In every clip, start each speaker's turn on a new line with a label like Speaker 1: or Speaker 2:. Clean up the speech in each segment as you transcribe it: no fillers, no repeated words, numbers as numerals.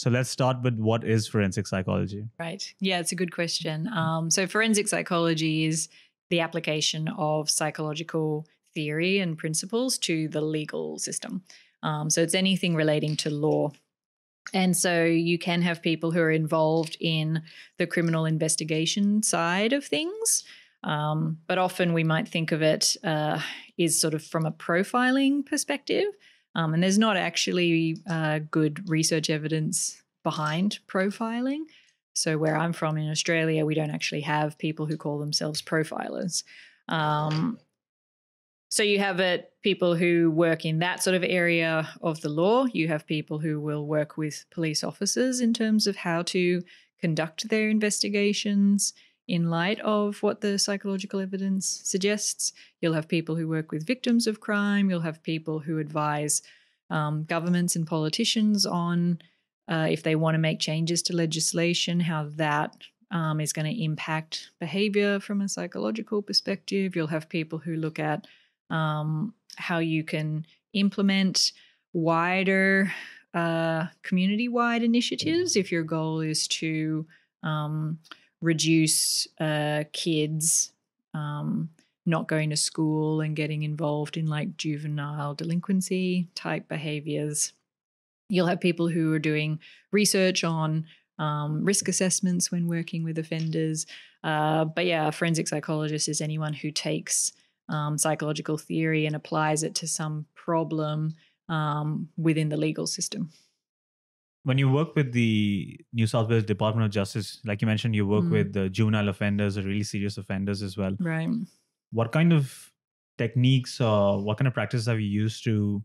Speaker 1: So let's start with what is forensic psychology?
Speaker 2: Right. Yeah, it's a good question. So forensic psychology is the application of psychological theory and principles to the legal system. So it's anything relating to law. And so you can have people who are involved in the criminal investigation side of things. But often we might think of it is sort of from a profiling perspective. And there's not actually good research evidence behind profiling. So where I'm from in Australia, we don't actually have people who call themselves profilers. So you have people who work in that sort of area of the law. You have people who will work with police officers in terms of how to conduct their investigations in light of what the psychological evidence suggests. You'll have people who work with victims of crime. You'll have people who advise governments and politicians on if they want to make changes to legislation, how that is going to impact behavior from a psychological perspective. You'll have people who look at how you can implement wider community-wide initiatives if your goal is to reduce kids not going to school and getting involved in like juvenile delinquency type behaviors. You'll have people who are doing research on risk assessments when working with offenders. But yeah, a forensic psychologist is anyone who takes psychological theory and applies it to some problem within the legal system.
Speaker 1: When you work with the New South Wales Department of Justice, like you mentioned, you work with the juvenile offenders or really serious offenders as well.
Speaker 2: Right.
Speaker 1: What kind of techniques or what kind of practices have you used to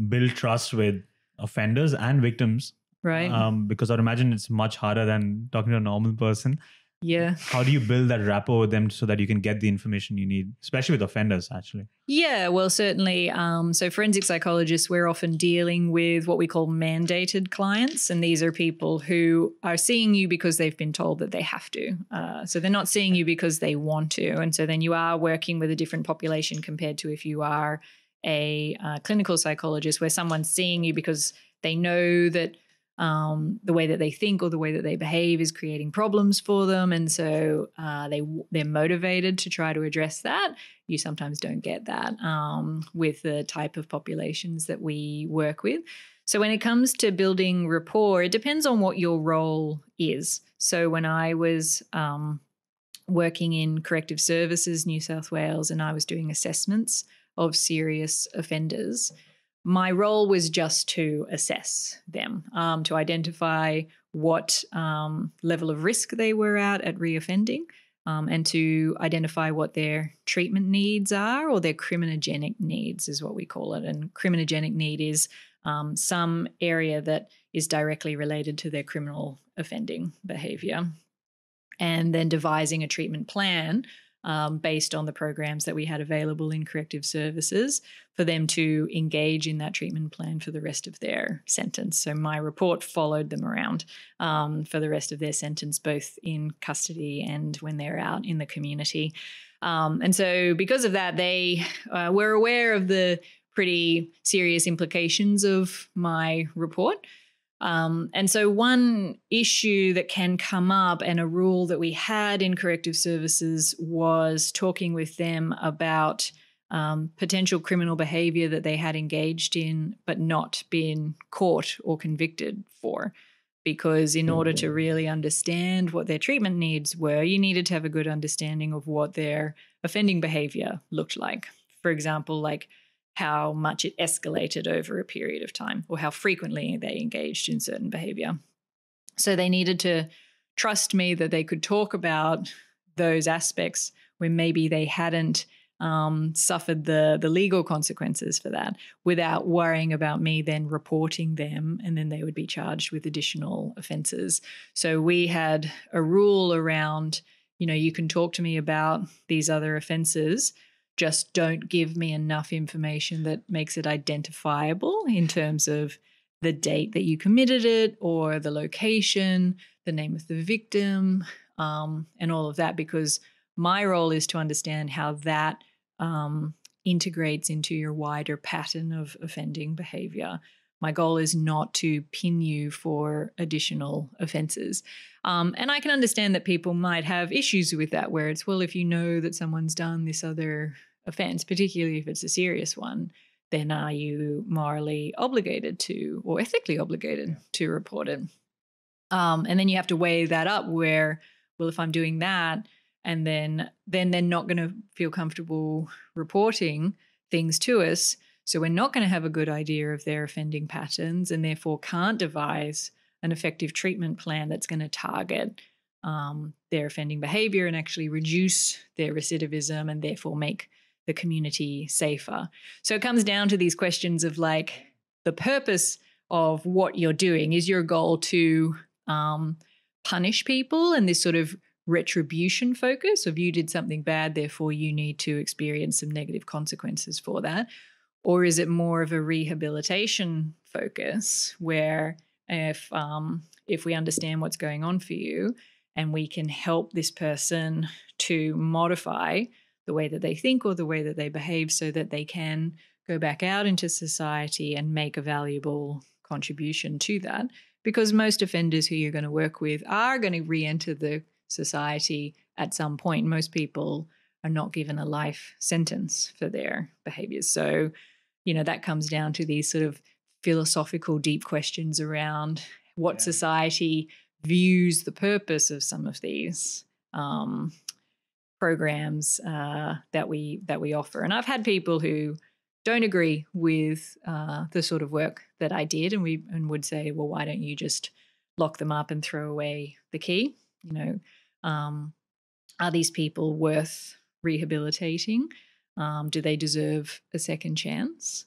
Speaker 1: build trust with offenders and victims?
Speaker 2: Right.
Speaker 1: Because I'd imagine it's much harder than talking to a normal person.
Speaker 2: Yeah.
Speaker 1: How do you build that rapport with them so that you can get the information you need, especially with offenders, actually?
Speaker 2: Yeah, well, certainly. So forensic psychologists, we're often dealing with what we call mandated clients. And these are people who are seeing you because they've been told that they have to. So they're not seeing you because they want to. And so then you are working with a different population compared to if you are a clinical psychologist where someone's seeing you because they know that the way that they think or the way that they behave is creating problems for them. And so they're motivated to try to address that. You sometimes don't get that with the type of populations that we work with. So when it comes to building rapport, it depends on what your role is. So when I was working in corrective services, New South Wales, and I was doing assessments of serious offenders, my role was just to assess them, to identify what level of risk they were at reoffending, and to identify what their treatment needs are, or their criminogenic needs is what we call it. And criminogenic need is some area that is directly related to their criminal offending behaviour. And then devising a treatment plan based on the programs that we had available in corrective services for them to engage in that treatment plan for the rest of their sentence. So my report followed them around for the rest of their sentence, both in custody and when they're out in the community. And so because of that, they were aware of the pretty serious implications of my report. And so one issue that can come up, and a rule that we had in corrective services, was talking with them about potential criminal behaviour that they had engaged in but not been caught or convicted for. Because in order to really understand what their treatment needs were, you needed to have a good understanding of what their offending behaviour looked like. For example, like how much it escalated over a period of time, or how frequently they engaged in certain behavior. So they needed to trust me that they could talk about those aspects where maybe they hadn't suffered the legal consequences for that, without worrying about me then reporting them, and then they would be charged with additional offences. So we had a rule around, you can talk to me about these other offences, just don't give me enough information that makes it identifiable in terms of the date that you committed it, or the location, the name of the victim, and all of that, because my role is to understand how that integrates into your wider pattern of offending behaviour. My goal is not to pin you for additional offences. And I can understand that people might have issues with that, where it's, well, if you know that someone's done this other offence, particularly if it's a serious one, then are you morally obligated to, or ethically obligated to report it? And then you have to weigh that up where, well, if I'm doing that and then they're not going to feel comfortable reporting things to us, so we're not going to have a good idea of their offending patterns and therefore can't devise an effective treatment plan that's going to target their offending behaviour and actually reduce their recidivism and therefore make the community safer. So it comes down to these questions of like the purpose of what you're doing. Is your goal to punish people and this sort of retribution focus of you did something bad, therefore you need to experience some negative consequences for that? Or is it more of a rehabilitation focus where if we understand what's going on for you and we can help this person to modify the way that they think or the way that they behave so that they can go back out into society and make a valuable contribution to that? Because most offenders who you're going to work with are going to re-enter the society at some point. Most people are not given a life sentence for their behaviours. So, that comes down to these sort of philosophical deep questions around what society views the purpose of some of these programs that we offer. And I've had people who don't agree with the sort of work that I did and would say, well, why don't you just lock them up and throw away the key? Are these people worth rehabilitating? Do they deserve a second chance?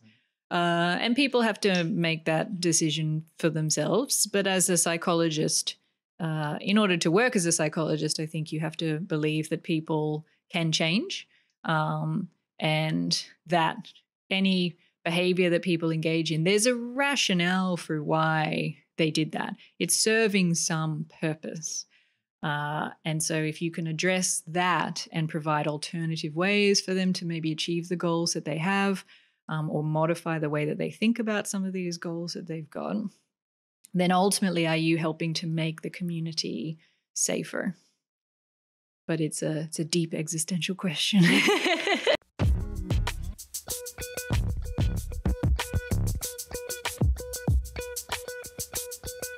Speaker 2: And people have to make that decision for themselves. But as a psychologist, in order to work as a psychologist, I think you have to believe that people can change and that any behavior that people engage in, there's a rationale for why they did that. It's serving some purpose. And so if you can address that and provide alternative ways for them to maybe achieve the goals that they have or modify the way that they think about some of these goals that they've got, then ultimately are you helping to make the community safer? But it's a deep existential question.